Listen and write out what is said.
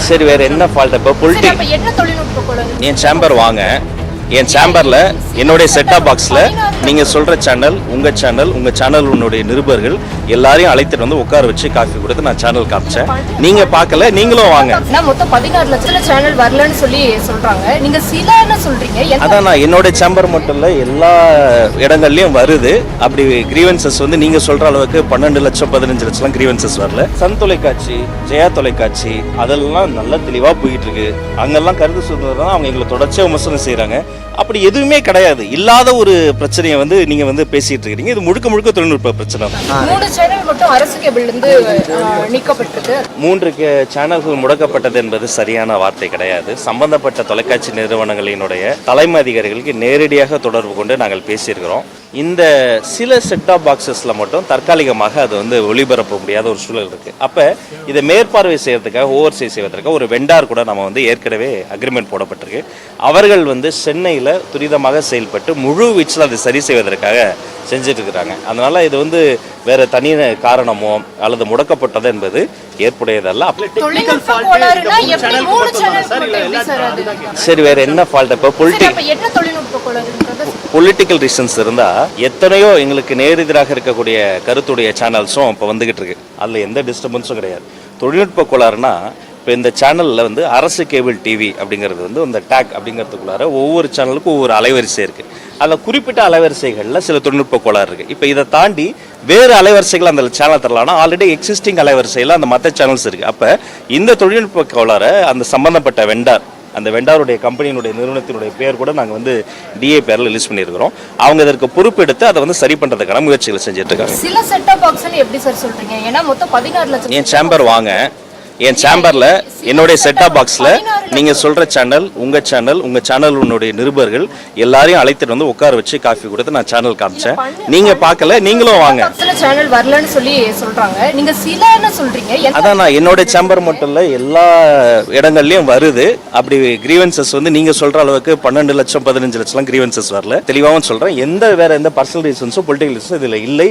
சரி, வேற என்ன ஃபால்ட்? இப்போ என் சேம்பர் வாங்க, என் சேம்பர்ல என்னுடைய செட்டாப் பாக்ஸ்ல நீங்க சொல்ற சேனல், உங்க சேனல் உன்னுடைய நிருபர்கள் எல்லாரையும் அழைத்துட்டு வந்து உட்கார வச்சு காஃபி கொடுத்து நான் சேனல் காமிச்சேன். நீங்க பார்க்கல, நீங்களும் வாங்க. மொத்தம் 16 லட்சம் சேனல் வரலன்னு சொல்லி சொல்றாங்க. நீங்க சிலன்னு சொல்றீங்க. அதான் நான் என்னோட சேம்பர் மட்டும் இல்ல, எல்லா இடங்கள்லயும் வருது. அப்படி கிரீவன்சஸ் வந்து நீங்க சொல்ற அளவுக்கு 12 லட்சம் 15 லட்சம் கிரீவன்சஸ் வரல. சன் தொலைக்காட்சி, ஜெயா தொலைக்காட்சி அதெல்லாம் நல்லா தெளிவா போயிட்டு இருக்கு. அங்கெல்லாம் கருத்து சுதந்திரம் அவங்க எங்களை தொடர்ச்சியா விமர்சனம் செய்யறாங்க. அப்படி எதுவுமே கிடையாது. இல்லாத ஒரு பிரச்சனையை வந்து நீங்க வந்து பேசிட்டு இருக்கீங்க. இது முழுக்க முழுக்க தொழில்நுட்ப பிரச்சனை தான். 3 சேனல் மட்டும் அரசு கேபிள்ல இருந்து நீக்கப்பட்டிருக்கு. 3 சேனல்கள் முடக்கப்பட்டது என்பது சரியான வார்த்தை கிடையாது. சம்பந்தப்பட்ட தொலைக்காட்சி நிறுவனங்களினுடைய தலைமை அதிகாரிகளுக்கு நேரடியாக தொடர்பு கொண்டு நாங்கள் பேசியிருக்கிறோம். இந்த சில செட்டாப் பாக்ஸஸ்ல மட்டும் தற்காலிகமாக அது வந்து ஒளிபரப்ப முடியாத ஒரு சூழல் இருக்கு. அப்ப இதை மேற்பார்வை செய்யறதுக்காக, ஓவர்சீ செய்வதற்காக ஒரு வெண்டார் கூட நம்ம வந்து ஏற்கனவே அக்ரிமெண்ட் போடப்பட்டிருக்கு. அவர்கள் வந்து சென்னையில் துரிதமாக செயல்பட்டு முழு வீச்சில் அதை சரி செய்வதற்காக செஞ்சுட்டு இருக்கிறாங்க. அதனால இது வந்து வேற தனி காரணமோ அல்லது முடக்கப்பட்டது என்பது ஏற்புடையதல்ல. சரி, வேற என்ன ஃபால்ட்? இப்போ பொலிட்டிக்கல் ரீசன்ஸ் இருந்தா எத்தனையோ எங்களுக்கு நேரெதிராக இருக்கக்கூடிய கருத்துடைய சேனல்ஸும் இப்போ வந்துகிட்டு இருக்கு. அதில் எந்த டிஸ்டர்பன்ஸும் கிடையாது. தொழில்நுட்ப கோளாறுனா இப்போ இந்த சேனலில் வந்து அரசு கேபிள் டிவி அப்படிங்கிறது வந்து இந்த டேக் அப்படிங்கிறதுக்குள்ளார ஒவ்வொரு சேனலுக்கும் ஒவ்வொரு அலைவரிசை இருக்குது. அதில் குறிப்பிட்ட அலைவரிசைகளில் சில தொழில்நுட்ப கோளாறு இருக்குது. இப்போ இதை தாண்டி வேறு அலைவரிசைகள் அந்த சேனல் தரலாம்னா ஆல்ரெடி எக்ஸிஸ்டிங் அலைவரிசையில் அந்த மற்ற சேனல்ஸ் இருக்குது. அப்போ இந்த தொழில்நுட்ப கோளாறை அந்த சம்பந்தப்பட்ட வெண்டார், அந்த வெண்டாருடைய கம்பெனியினுடைய நிறுவனத்தினுடைய பேர் கூட நாங்கள் வந்து டிஏ பேரில் ரிலீஸ் பண்ணியிருக்கிறோம். அவங்க இதற்கு பொறுப்பெடுத்து அதை வந்து சரி பண்ணுறதுக்கான முயற்சிகள் செஞ்சுட்டு இருக்காங்க. சில செட்டாப் பாக்ஸ் எப்படி சார் சொல்றீங்க? ஏன்னா மொத்தம் 16 லட்சம். என் சேம்பர் வாங்க, என் சேம்பர்ல என்னுடைய செட்டாப் பாக்ஸ்ல நீங்க சொல்ற சேனல், உங்க சேனல் உன்னுடைய நிருபர்கள் எல்லாரையும் அழைத்துட்டு வந்து உட்கார வச்சு காஃபி கொடுத்து நான் சேனல் காமிச்சேன். நீங்க பார்க்கல, நீங்களும் வாங்க. சேனல் வரலன்னு சொல்லி சொல்றாங்க. நீங்க சிலன்னு சொல்றீங்க. அதான் நான் என்னோட சேம்பர் மட்டும் இல்ல, எல்லா இடங்கள்லயும் வருது. அப்படி கிரீவன்சஸ் வந்து நீங்க சொல்ற அளவுக்கு 12 லட்சம் 15 லட்சம் கிரீவன்சஸ் வரல. தெளிவாகவும் சொல்றேன், வேற எந்த பர்சனல் ரீசன்ஸோ பொலிட்டிக்கல் ரீசன்ஸோ இதுல இல்லை.